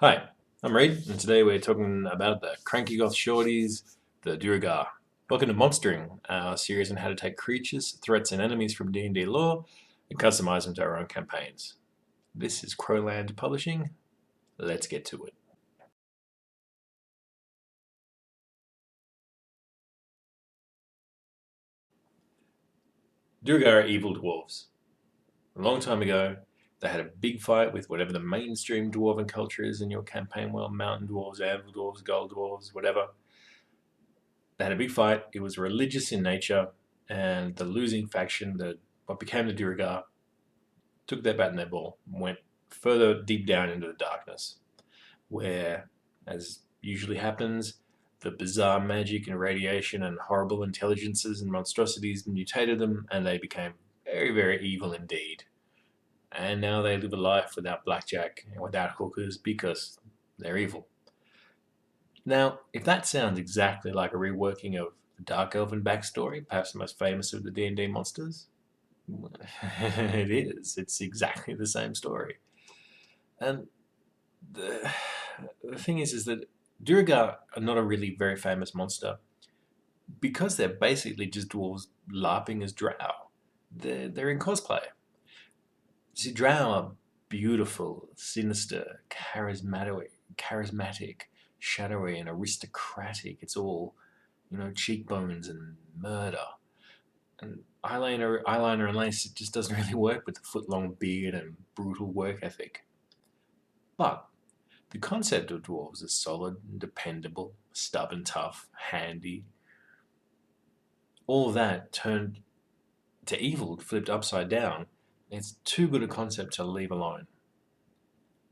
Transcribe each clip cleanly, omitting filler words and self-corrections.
Hi, I'm Reed, and today we're talking about the cranky goth shorties, the Duergar. Welcome to Monstering, our series on how to take creatures, threats, and enemies from D&D lore and customize them to our own campaigns. This is Crowland Publishing. Let's get to it. Duergar are evil dwarves. A long time ago, they had a big fight with whatever the mainstream dwarven culture is in your campaign world, mountain dwarves, anvil dwarves, gold dwarves, whatever. They had a big fight. It was religious in nature, and the losing faction, what became the Duergar, took their bat and their ball and went further deep down into the darkness, where, as usually happens, the bizarre magic and radiation and horrible intelligences and monstrosities mutated them, and they became very, very evil indeed. And now they live a life without blackjack and without hookers because they're evil. Now, if that sounds exactly like a reworking of the Dark Elven backstory, perhaps the most famous of the D&D monsters, it is. It's exactly the same story. And the, the thing is that Duergar are not a really very famous monster because they're basically just dwarves LARPing as drow. They're in cosplay. See, drow are beautiful, sinister, charismatic, shadowy, and aristocratic. It's all, cheekbones and murder. And eyeliner and lace, it just doesn't really work with the foot-long beard and brutal work ethic. But the concept of dwarves is solid and dependable, stubborn, tough, handy. All of that turned to evil, flipped upside down. It's too good a concept to leave alone.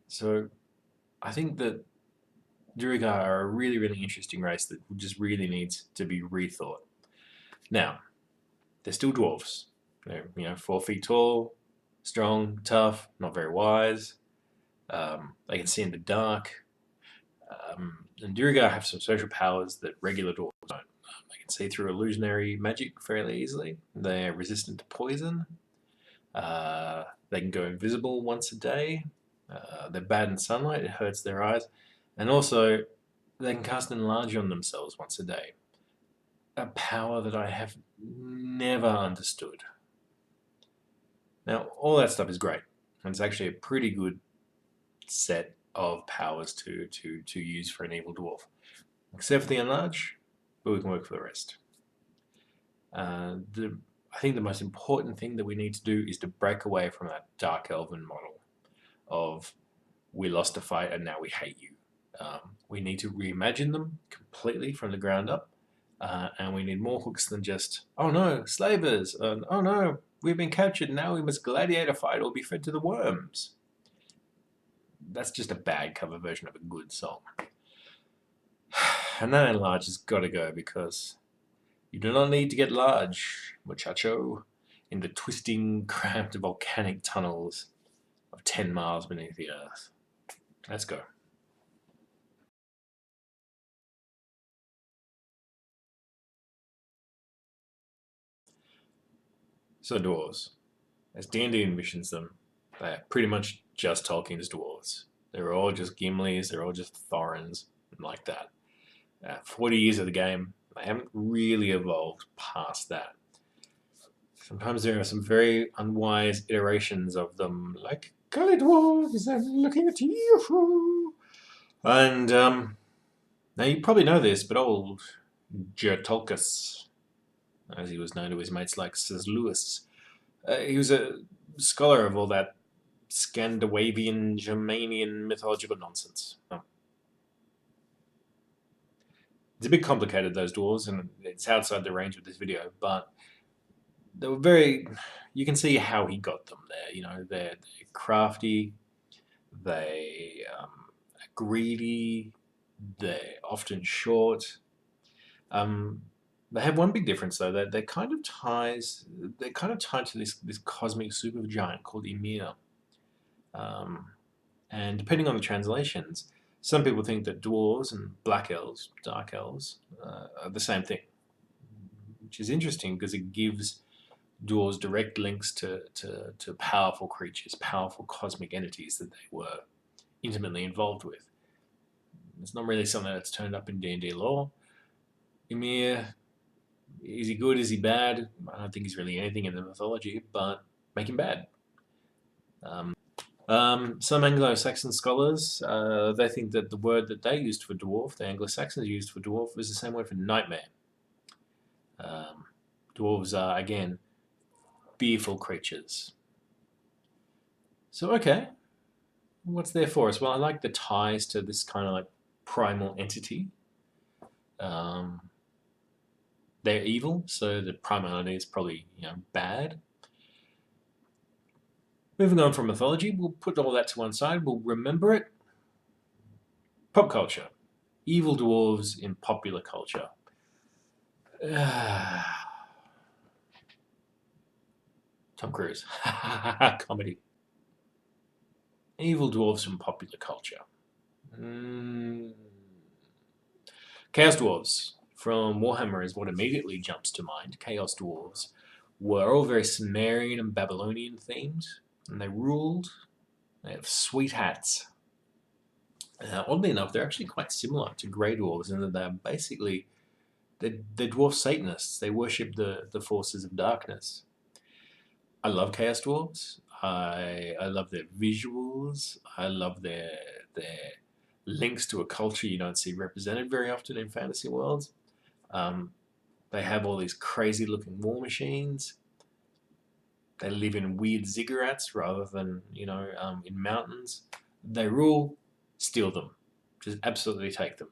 So I think that Duergar are a really, really interesting race that just really needs to be rethought. Now, they're still dwarves. They're 4 feet tall, strong, tough, not very wise. They can see in the dark. And Duergar have some social powers that regular dwarves don't. They can see through illusionary magic fairly easily. They're resistant to poison. They can go invisible once a day. They're bad in sunlight, it hurts their eyes. And also, they can cast Enlarge on themselves once a day. A power that I have never understood. Now, all that stuff is great. And it's actually a pretty good set of powers to use for an evil dwarf. Except for the Enlarge, but we can work for the rest. I think the most important thing that we need to do is to break away from that Dark Elven model of we lost a fight and now we hate you. We need to reimagine them completely from the ground up, and we need more hooks than just, oh no, slavers, and oh no, we've been captured, now we must gladiate a fight or be fed to the worms. That's just a bad cover version of a good song. And that Enlarge has got to go because you do not need to get large, muchacho, in the twisting, cramped volcanic tunnels of 10 miles beneath the earth. Let's go. So, dwarves. As D&D envisions them, they're pretty much just Tolkien's dwarves. They're all just Gimlis, they're all just Thorins, like that. 40 years of the game, they haven't really evolved past that. Sometimes there are some very unwise iterations of them, like Gully Dwarves, I'm looking at you. And now you probably know this, but old Jertolkus, as he was known to his mates like Sis Lewis, he was a scholar of all that Scandinavian, Germanian mythological nonsense. Oh. It's a bit complicated, those dwarves, and it's outside the range of this video, but they were very. You can see how he got them there. They're crafty, they are greedy, they're often short. Um, they have one big difference though. That they're kind of tied to this cosmic supergiant called Ymir. Um, And depending on the translations, some people think that dwarves and black elves, dark elves, are the same thing, which is interesting because it gives dwarves direct links to powerful creatures, powerful cosmic entities that they were intimately involved with. It's not really something that's turned up in D&D lore. Ymir, is he good? Is he bad? I don't think he's really anything in the mythology, but make him bad. Some Anglo-Saxon scholars, they think that the word that they used for dwarf, the Anglo-Saxons used for dwarf, was the same word for nightmare. Dwarves are, again, fearful creatures. So, okay, what's there for us? Well, I like the ties to this kind of like primal entity. They're evil, so the primality is probably, bad. Moving on from mythology, we'll put all that to one side. We'll remember it. Pop culture. Evil dwarves in popular culture. Tom Cruise. Comedy. Evil dwarves from popular culture. Chaos dwarves from Warhammer is what immediately jumps to mind. Chaos dwarves were all very Sumerian and Babylonian themed, and they ruled. They have sweet hats. Oddly enough, they're actually quite similar to grey dwarves in that they're basically they're dwarf Satanists. They worship the forces of darkness. I love Chaos dwarves. I love their visuals. I love their links to a culture you don't see represented very often in fantasy worlds. They have all these crazy looking war machines. They live in weird ziggurats rather than in mountains. They rule. Steal them. Just absolutely take them.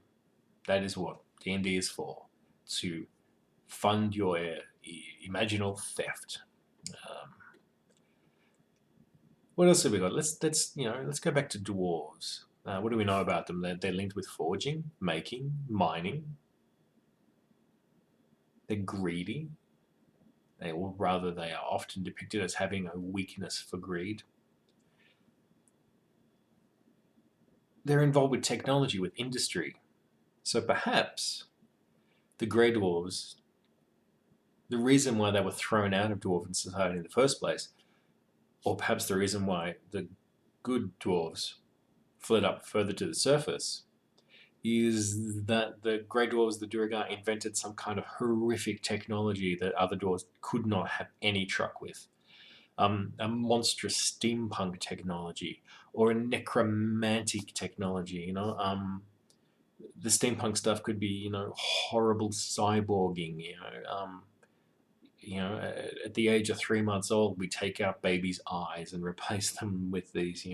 That is what D&D is for. To fund your imaginal theft. What else have we got? Let's go back to dwarves. What do we know about them? They're linked with forging, making, mining. They're greedy. They are often depicted as having a weakness for greed. They're involved with technology, with industry. So perhaps the Grey Dwarves, the reason why they were thrown out of dwarven society in the first place, or perhaps the reason why the good dwarves fled up further to the surface, is that the Grey Dwarves, the Duergar, invented some kind of horrific technology that other dwarves could not have any truck with. A monstrous steampunk technology or a necromantic technology, the steampunk stuff could be, horrible cyborging, at the age of 3 months old, we take out babies' eyes and replace them with these,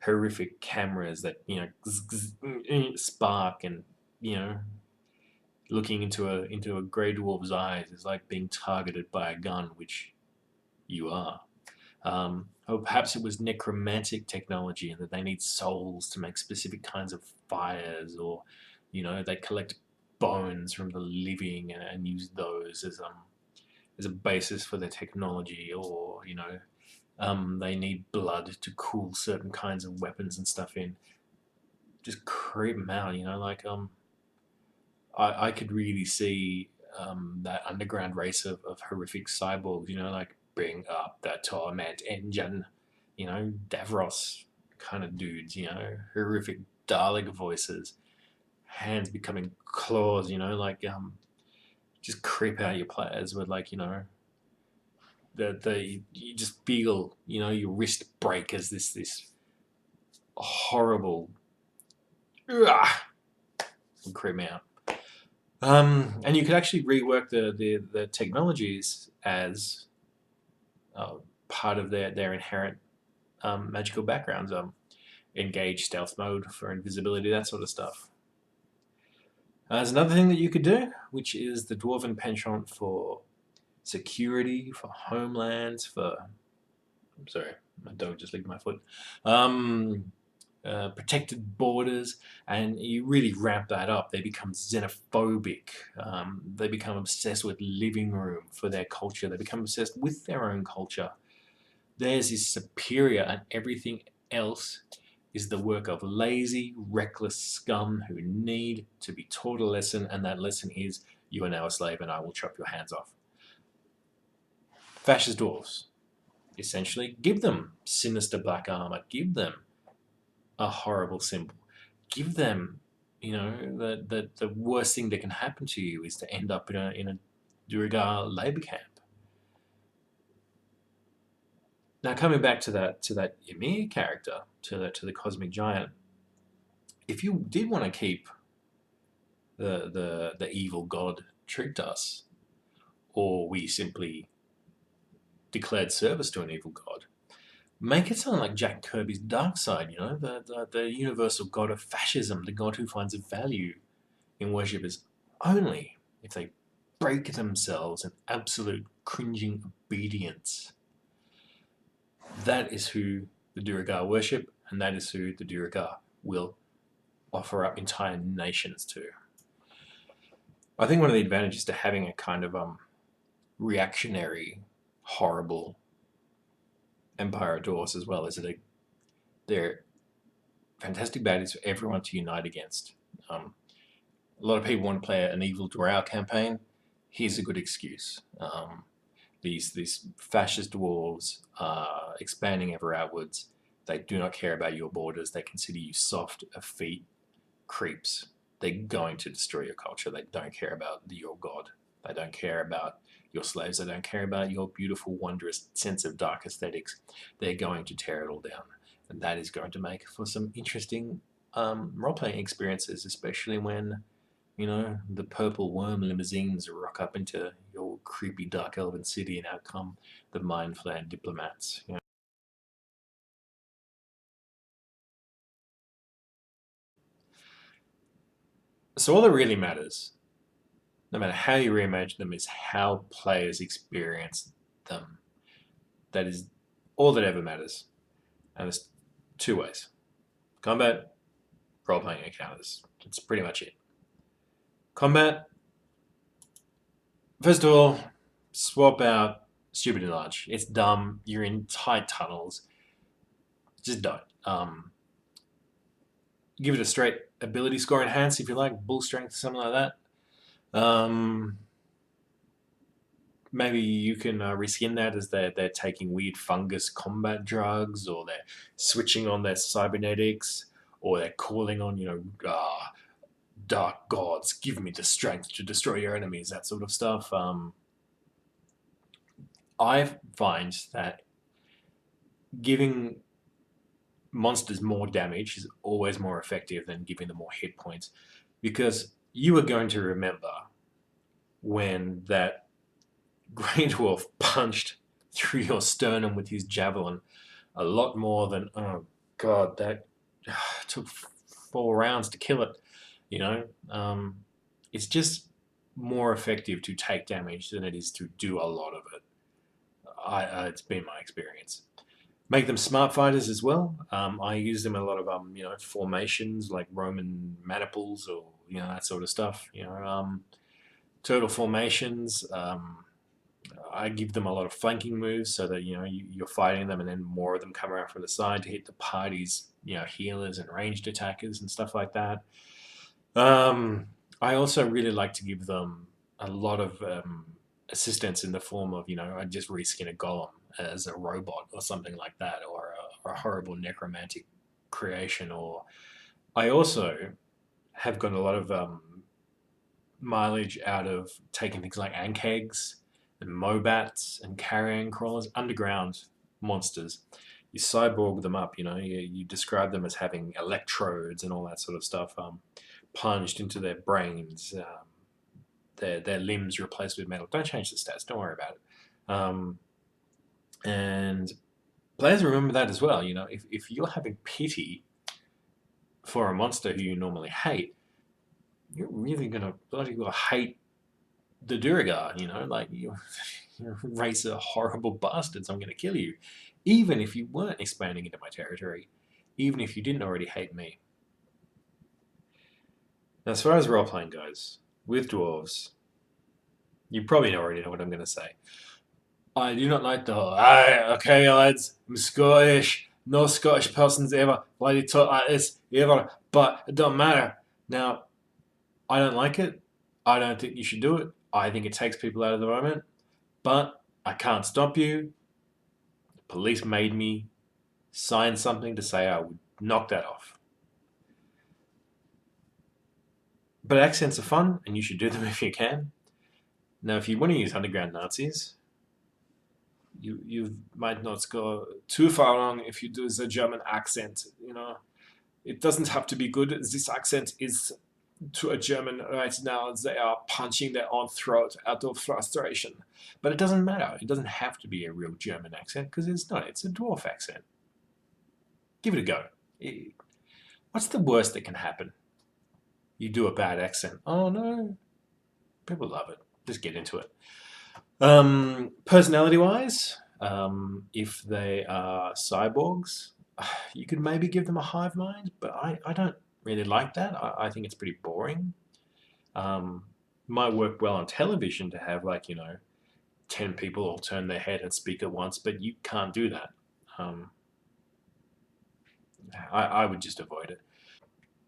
horrific cameras that, spark and, looking into a grey dwarf's eyes is like being targeted by a gun, which you are. Or perhaps it was necromantic technology and that they need souls to make specific kinds of fires, or they collect bones from the living and use those as a basis for their technology, or they need blood to cool certain kinds of weapons and stuff in. Just creep them out, I could really see that underground race of horrific cyborgs, like bring up the torment engine, Davros kind of dudes, horrific Dalek voices, hands becoming claws, just creep out your players with you just feel, your wrist break as this horrible, ugh, and creep me out. And you could actually rework the technologies as part of their inherent magical backgrounds. Engage stealth mode for invisibility, that sort of stuff. There's another thing that you could do, which is the dwarven penchant for security, for homelands, I'm sorry, my dog just licked my foot. Protected borders, and you really ramp that up. They become xenophobic. They become obsessed with living room for their culture. They become obsessed with their own culture. Theirs is superior, and everything else is the work of lazy, reckless scum who need to be taught a lesson, and that lesson is, you are now a slave and I will chop your hands off. Fascist dwarves. Essentially, give them sinister black armor. Give them a horrible symbol. Give them you know, that the worst thing that can happen to you is to end up in a Duergar labor camp. Now, coming back to that Ymir character, to the cosmic giant, if you did want to keep the evil god tricked us, or we simply declared service to an evil god, make it sound like Jack Kirby's dark side, you know, the universal god of fascism, the god who finds value in worshippers only if they break themselves in absolute cringing obedience. That is who the Duergar worship, and that is who the Duergar will offer up entire nations to. I think one of the advantages to having a kind of reactionary, horrible empire of dwarves as well is that they're fantastic baddies for everyone to unite against. A lot of people want to play an evil drow campaign. Here's a good excuse. These fascist dwarves are expanding ever outwards. They do not care about your borders. They consider you soft, effete creeps. They're going to destroy your culture. They don't care about your god. They don't care about your slaves. They don't care about your beautiful, wondrous sense of dark aesthetics. They're going to tear it all down. And that is going to make for some interesting role-playing experiences, especially when, you know, the purple worm limousines rock up into your creepy dark elven city and out come the mind-flayed diplomats. You know? So all that really matters, no matter how you reimagine them, is how players experience them. That is all that ever matters. And there's two ways: combat, role-playing encounters. That's pretty much it. Combat, first of all, swap out stupid and large. It's dumb. You're in tight tunnels. Just don't. Give it a straight ability score enhance if you like, bull strength, something like that. Maybe you can reskin that as they're taking weird fungus combat drugs, or they're switching on their cybernetics, or they're calling on, you know, dark gods, give me the strength to destroy your enemies, that sort of stuff. I find that giving monsters more damage is always more effective than giving them more hit points, because you are going to remember when that Grey Dwarf punched through your sternum with his javelin a lot more than, oh god, that took 4 rounds to kill it. You know, it's just more effective to take damage than it is to do a lot of it. It's been my experience. Make them smart fighters as well. I use them in a lot of you know, formations like Roman maniples, or, you know, that sort of stuff. You know, turtle formations. I give them a lot of flanking moves so that, you know, you're fighting them and then more of them come around from the side to hit the party's, you know, healers and ranged attackers and stuff like that. I also really like to give them a lot of assistance in the form of, you know, I just reskin a golem as a robot or something like that, or a horrible necromantic creation. Or I also have got a lot of mileage out of taking things like ankegs and mobats and carrion crawlers, underground monsters. You cyborg them up, you know, you describe them as having electrodes and all that sort of stuff plunged into their brains, their limbs replaced with metal. Don't change the stats, don't worry about it. And players remember that as well. You know, if you're having pity for a monster who you normally hate, you're really going to bloody well hate the Duergar, you know, like you're a race of horrible bastards, I'm going to kill you. Even if you weren't expanding into my territory, even if you didn't already hate me. Now, as far as role-playing goes, with dwarves, you probably already know what I'm going to say. I do not like the whole, okay, lads, I'm Scottish. No Scottish person's ever bloody talk like this, ever, but it don't matter. Now, I don't like it. I don't think you should do it. I think it takes people out of the moment, but I can't stop you. The police made me sign something to say I would knock that off. But accents are fun, and you should do them if you can. Now, if you want to use underground Nazis, you might not go too far wrong if you do the German accent. It doesn't have to be good. This accent is to a German right now. They are punching their own throat out of frustration. But it doesn't matter. It doesn't have to be a real German accent because it's not. It's a dwarf accent. Give it a go. What's the worst that can happen? You do a bad accent. Oh no. People love it. Just get into it. Personality-wise, if they are cyborgs, you could maybe give them a hive mind, but I don't really like that. I think it's pretty boring. Might work well on television to have 10 people all turn their head and speak at once, but you can't do that. I would just avoid it.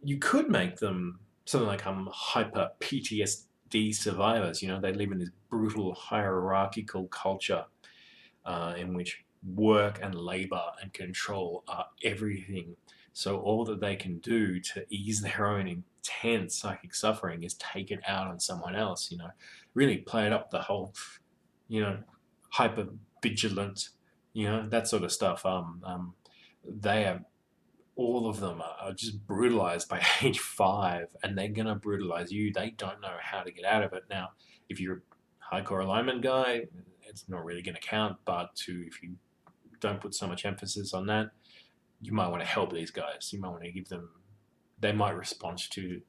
You could make them something like hyper PTSD survivors. They live in this brutal hierarchical culture in which work and labor and control are everything. So all that they can do to ease their own intense psychic suffering is take it out on someone else. Really play it up the whole, hyper vigilant, that sort of stuff. They are all of them are just brutalized by age 5, and they're gonna brutalize you. They don't know how to get out of it. Now, if you're a hardcore alignment guy, it's not really going to count. But if you don't put so much emphasis on that, you might want to help these guys. You might want to give them. They might respond to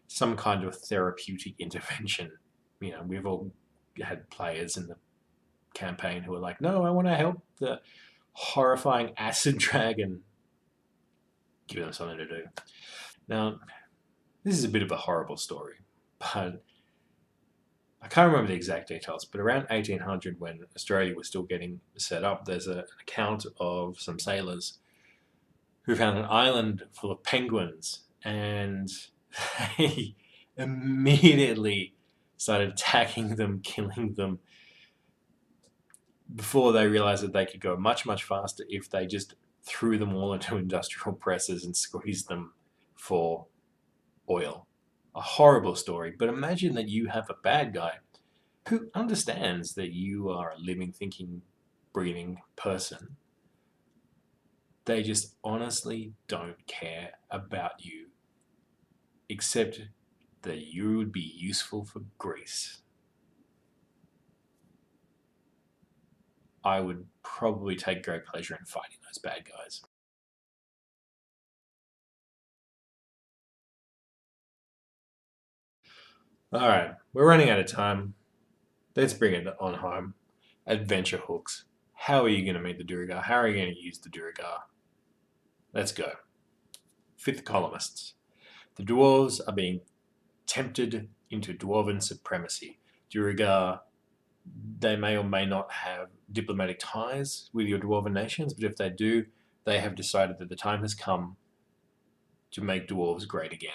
some kind of therapeutic intervention. We've all had players in the campaign who are like, "No, I want to help the horrifying acid dragon." Give them something to do. Now, this is a bit of a horrible story, but I can't remember the exact details, but around 1800, when Australia was still getting set up, there's an account of some sailors who found an island full of penguins, and they immediately started attacking them, killing them, before they realized that they could go much, much faster if they just threw them all into industrial presses and squeezed them for oil. A horrible story, but imagine that you have a bad guy who understands that you are a living, thinking, breathing person. They just honestly don't care about you, except that you would be useful for Greece. I would probably take great pleasure in fighting those bad guys. Alright, we're running out of time. Let's bring it on home. Adventure hooks. How are you going to meet the Duergar? How are you going to use the Duergar? Let's go. 5th columnists. The Dwarves are being tempted into Dwarven supremacy. Duergar, they may or may not have diplomatic ties with your Dwarven nations, but if they do, they have decided that the time has come to make Dwarves great again.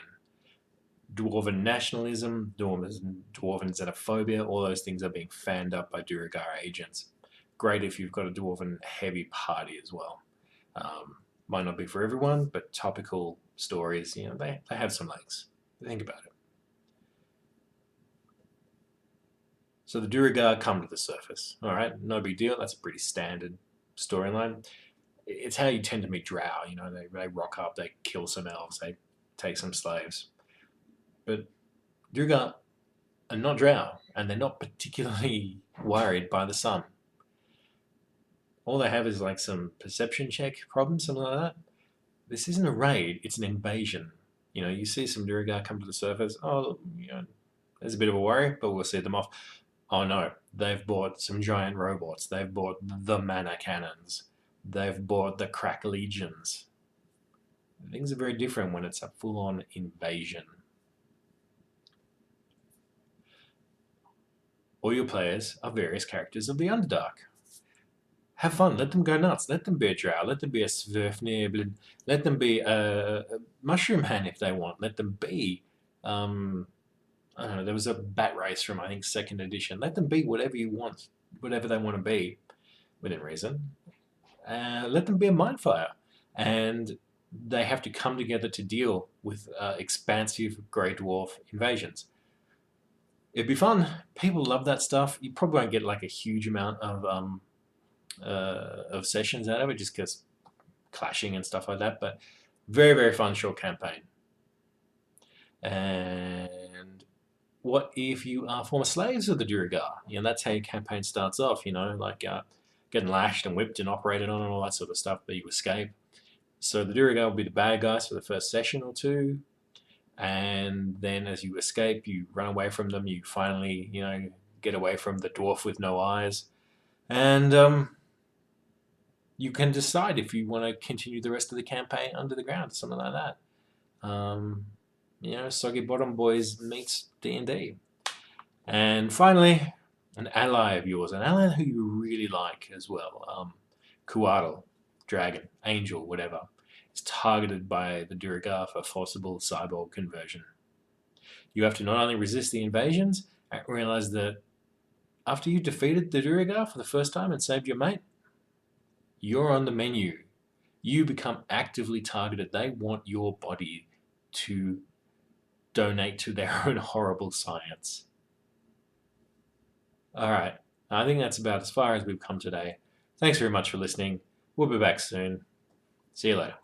Dwarven nationalism, Dwarven xenophobia, all those things are being fanned up by Duergar agents. Great if you've got a Dwarven heavy party as well. Might not be for everyone, but topical stories, they have some legs. Think about it. So the Duergar come to the surface. All right, no big deal. That's a pretty standard storyline. It's how you tend to meet drow. They rock up, they kill some elves, they take some slaves. But Duergar are not drow, and they're not particularly worried by the sun. All they have is some perception check problem, something like that. This isn't a raid, it's an invasion. You see some Duergar come to the surface. Oh, there's a bit of a worry, but we'll see them off. Oh no, they've bought some giant robots. They've bought the mana cannons. They've bought the crack legions. Things are very different when it's a full-on invasion. All your players are various characters of the Underdark. Have fun. Let them go nuts. Let them be a drow. Let them be a Sverfnibl. Let them be a mushroom hand if they want. Let them be I don't know, there was a bat race from, I think, 2nd edition. Let them be whatever you want, whatever they want to be, within reason. Let them be a mindfire. And they have to come together to deal with expansive Grey Dwarf invasions. It'd be fun. People love that stuff. You probably won't get like a huge amount of sessions out of it, just because clashing and stuff like that. But very, very fun short campaign. And what if you are former slaves of the Duergar? That's how your campaign starts off. Like getting lashed and whipped and operated on and all that sort of stuff. But you escape. So the Duergar will be the bad guys for the first session or two. And then as you escape, you run away from them. You finally, get away from the dwarf with no eyes. And you can decide if you want to continue the rest of the campaign under the ground, something like that. Soggy Bottom Boys meets D&D. And finally, an ally of yours, an ally who you really like as well, Kuatl, dragon, angel, whatever, is targeted by the Duergar for forcible cyborg conversion. You have to not only resist the invasions, and realize that after you defeated the Duergar for the first time and saved your mate, you're on the menu. You become actively targeted. They want your body to donate to their own horrible science. All right. I think that's about as far as we've come today. Thanks very much for listening. We'll be back soon. See you later.